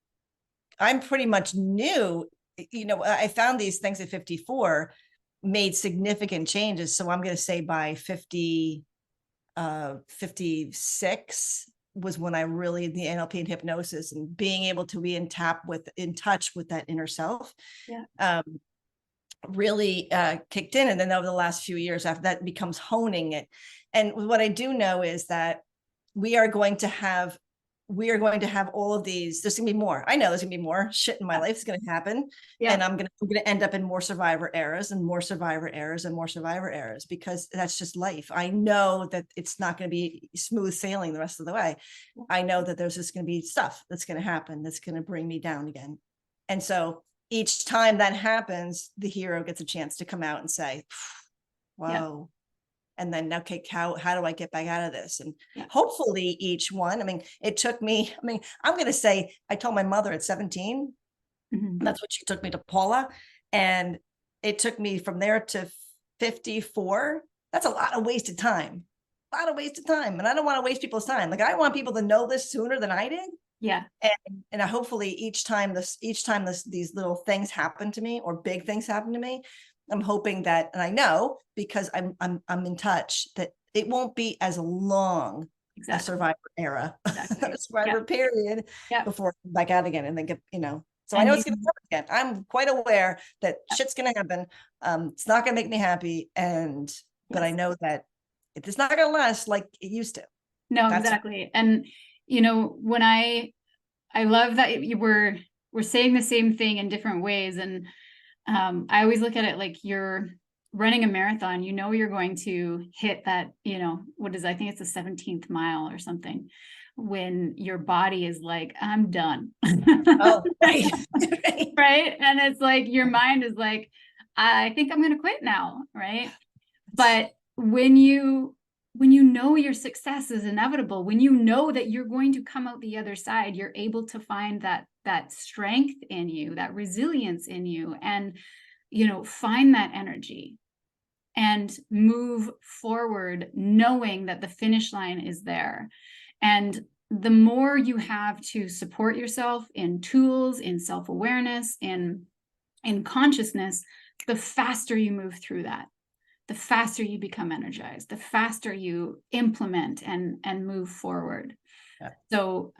I'm pretty much new. I found these things at 54, made significant changes. So I'm going to say by 56 was when I really, the NLP and hypnosis and being able to be in touch with that inner self, really kicked in. And then over the last few years after that becomes honing it. And what I do know is that we are going to have all of these. There's going to be more. I know there's going to be more shit in my life is going to happen. And I'm going to end up in more survivor eras and more survivor eras and more survivor eras, because that's just life. I know that it's not going to be smooth sailing the rest of the way. I know that there's just going to be stuff that's going to happen that's going to bring me down again. And so each time that happens, the hero gets a chance to come out and say, whoa. And then, okay, how do I get back out of this? And hopefully each one, it took me, I'm going to say, I told my mother at 17, that's what she took me to Paula. And it took me from there to 54. That's a lot of wasted time. And I don't want to waste people's time. Like, I want people to know this sooner than I did. Yeah. And hopefully each time these little things happen to me, or big things happen to me, I'm hoping that, and I know because I'm in touch, that it won't be as long a survivor era, a survivor period before I come back out again and then get, so I know it's going to happen again. I'm quite aware that shit's going to happen. It's not going to make me happy. But I know that it's not going to last like it used to. No, exactly. And, when I love that we're saying the same thing in different ways. And I always look at it like you're running a marathon, you're going to hit that, I think it's the 17th mile or something, when your body is like, I'm done. Oh, right. Right. And it's like, your mind is like, I think I'm going to quit now. Right. But when you know your success is inevitable, when you know that you're going to come out the other side, you're able to find that strength in you, that resilience in you, and, find that energy and move forward, knowing that the finish line is there. And the more you have to support yourself in tools, in self-awareness, in consciousness, the faster you move through that. The faster you become energized, the faster you implement and move forward. So,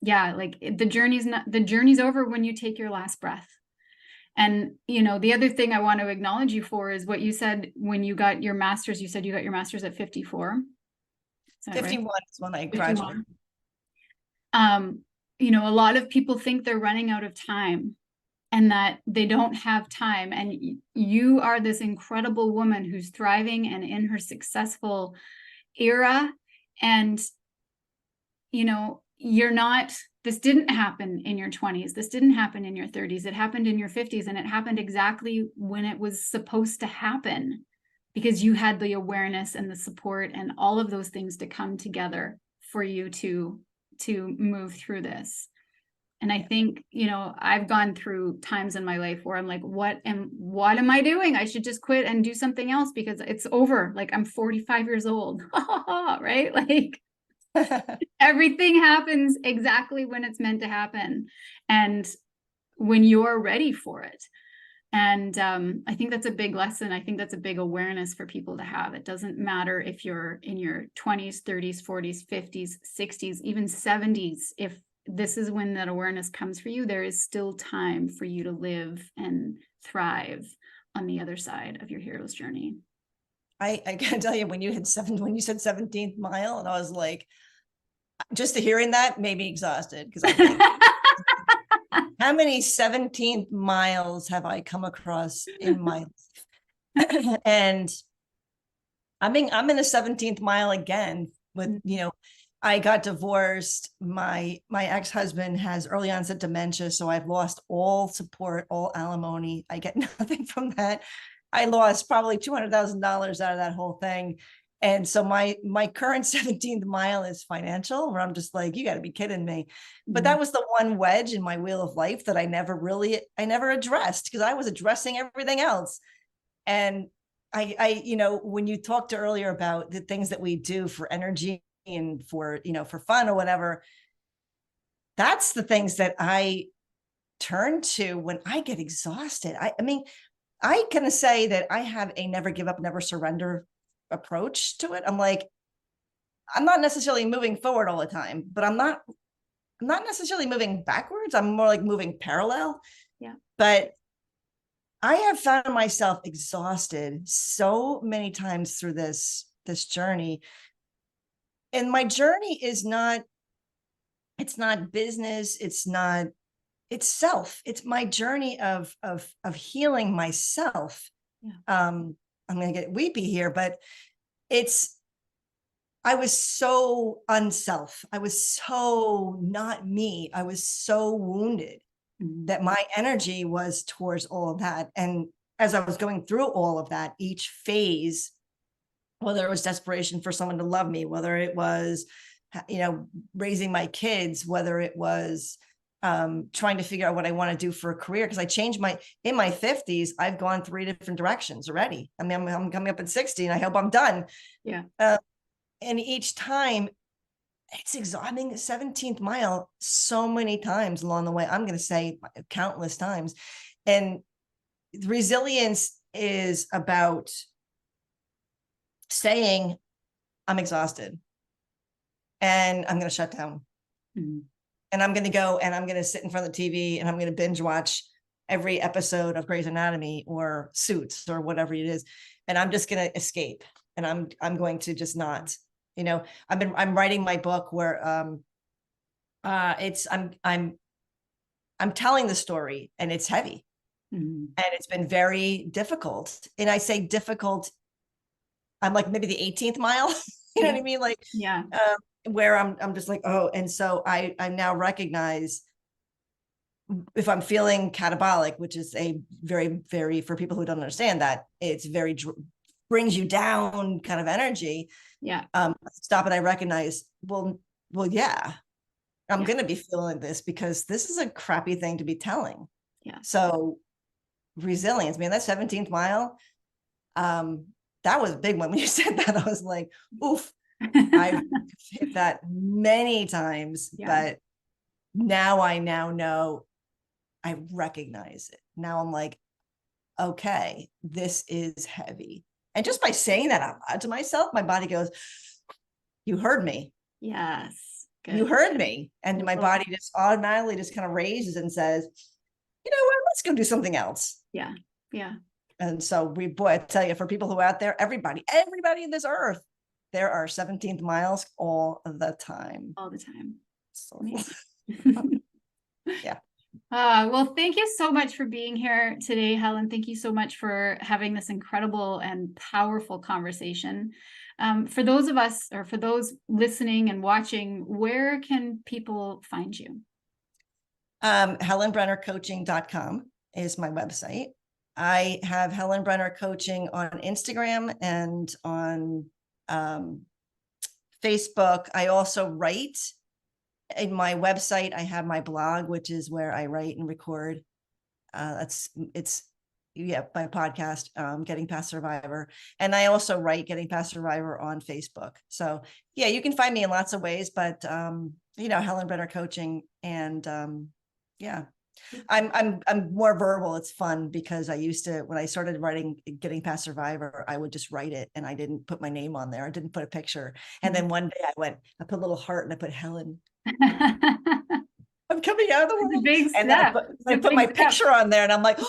like the journey's over when you take your last breath. And, the other thing I want to acknowledge you for is what you said when you got your master's. You said you got your master's at 54. Is that 51 right? is when I graduated. 51. A lot of people think they're running out of time and that they don't have time. And you are this incredible woman who's thriving and in her successful era. And, this didn't happen in your 20s. This didn't happen in your 30s. It happened in your 50s, and it happened exactly when it was supposed to happen, because you had the awareness and the support and all of those things to come together for you to move through this. And I think, I've gone through times in my life where I'm like, what am I doing? I should just quit and do something else because it's over. Like, I'm 45 years old, right? Like, everything happens exactly when it's meant to happen and when you're ready for it. And I think that's a big lesson. I think that's a big awareness for people to have. It doesn't matter if you're in your 20s, 30s, 40s, 50s, 60s, even 70s. If this is when that awareness comes for you, there is still time for you to live and thrive on the other side of your hero's journey. I can tell you, when you said 17th mile, and I was like, just to hearing that made me exhausted, because I'm like, how many 17th miles have I come across in my life? And I'm in a 17th mile again with, I got divorced. My ex-husband has early onset dementia. So I've lost all support, all alimony. I get nothing from that. I lost probably $200,000 out of that whole thing. And so my current 17th mile is financial, where I'm just like, you got to be kidding me. But that was the one wedge in my wheel of life that I never addressed, because I was addressing everything else. And I when you talked earlier about the things that we do for energy and for fun or whatever, that's the things that I turn to when I get exhausted. I mean, I can say that I have a never give up, never surrender approach to it. I'm like, I'm not necessarily moving forward all the time, but I'm not necessarily moving backwards. I'm more like moving parallel. Yeah. But I have found myself exhausted so many times through this journey. And my journey is not, it's not business. It's self. It's my journey of healing myself. Yeah. I'm going to get weepy here, but I was so unself. I was so not me. I was so wounded that my energy was towards all of that. And as I was going through all of that, each phase, whether it was desperation for someone to love me, whether it was, raising my kids, whether it was trying to figure out what I want to do for a career, because I changed in my 50s, I've gone 3 different directions already. I mean, I'm coming up at 60 and I hope I'm done. Yeah. And each time it's exhausting. 17th mile so many times along the way. I'm going to say countless times. And resilience is about saying, I'm exhausted and I'm going to shut down. Mm-hmm. And I'm going to go and I'm going to sit in front of the TV and I'm going to binge watch every episode of Grey's Anatomy or Suits or whatever it is. And I'm just going to escape. And I'm going to just not, I'm writing my book where I'm telling the story and it's heavy. Mm-hmm. And it's been very difficult. And I say difficult, I'm like maybe the 18th mile, you know what I mean? Like, yeah. Where I'm just like, oh, and so I now recognize if I'm feeling catabolic, which is a very, very, for people who don't understand that, it's very brings you down kind of energy. Yeah. Stop and I recognize, well, yeah, I'm going to be feeling this because this is a crappy thing to be telling. Yeah. So resilience, man, that 17th mile, that was a big one. When you said that, I was like, oof. I've hit that many times, but now I know, I recognize it. Now I'm like, okay, this is heavy. And just by saying that out loud to myself, my body goes, you heard me. Yes. Good. You heard me. And my body just automatically just kind of raises and says, you know what, let's go do something else. Yeah. Yeah. And so boy, I tell you, for people who are out there, everybody in this earth, there are 17th miles all the time. All the time. So, yeah. Well, thank you so much for being here today, Helen. Thank you so much for having this incredible and powerful conversation. For those of us, or for those listening and watching, where can people find you? HelenBrennerCoaching.com is my website. I have Helen Brenner Coaching on Instagram and on Facebook. I also write. In my website, I have my blog, which is where I write and record. My podcast, Getting Past Survivor. And I also write Getting Past Survivor on Facebook. So yeah, you can find me in lots of ways, but Helen Brenner Coaching. And yeah, I'm more verbal. It's fun because I used to, when I started writing Getting Past Survivor, I would just write it and I didn't put my name on there. I didn't put a picture. And then one day I put a little heart and I put Helen. I'm coming out of the world. Big and step. then I put my picture on there and I'm like,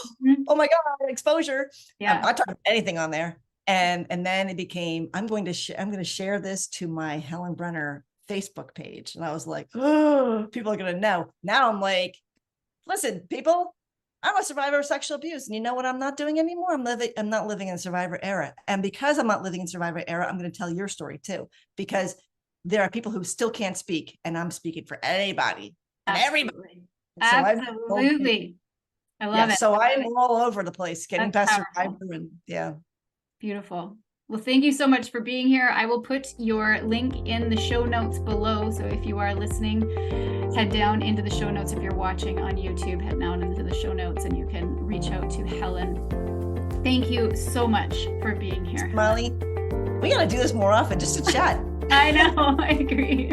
oh my God, exposure. Yeah. I'm not talking anything on there. And then it became, I'm going to share this to my Helen Brenner Facebook page. And I was like, oh, people are going to know. Now I'm like, listen, people, I'm a survivor of sexual abuse. And you know what I'm not doing anymore? I'm not living in the survivor era. And because I'm not living in survivor era, I'm going to tell your story too, because there are people who still can't speak, and I'm speaking for anybody and everybody. Absolutely. I love it. So I'm all over the place, Getting Past Survivor, and yeah. Beautiful. Well, thank you so much for being here. I will put your link in the show notes below. So if you are listening, head down into the show notes. If you're watching on YouTube, head down into the show notes and you can reach out to Helen. Thank you so much for being here, Mollie. We got to do this more often, just to chat. I know, I agree.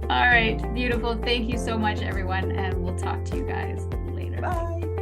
All right, beautiful. Thank you so much, everyone, and we'll talk to you guys later. Bye.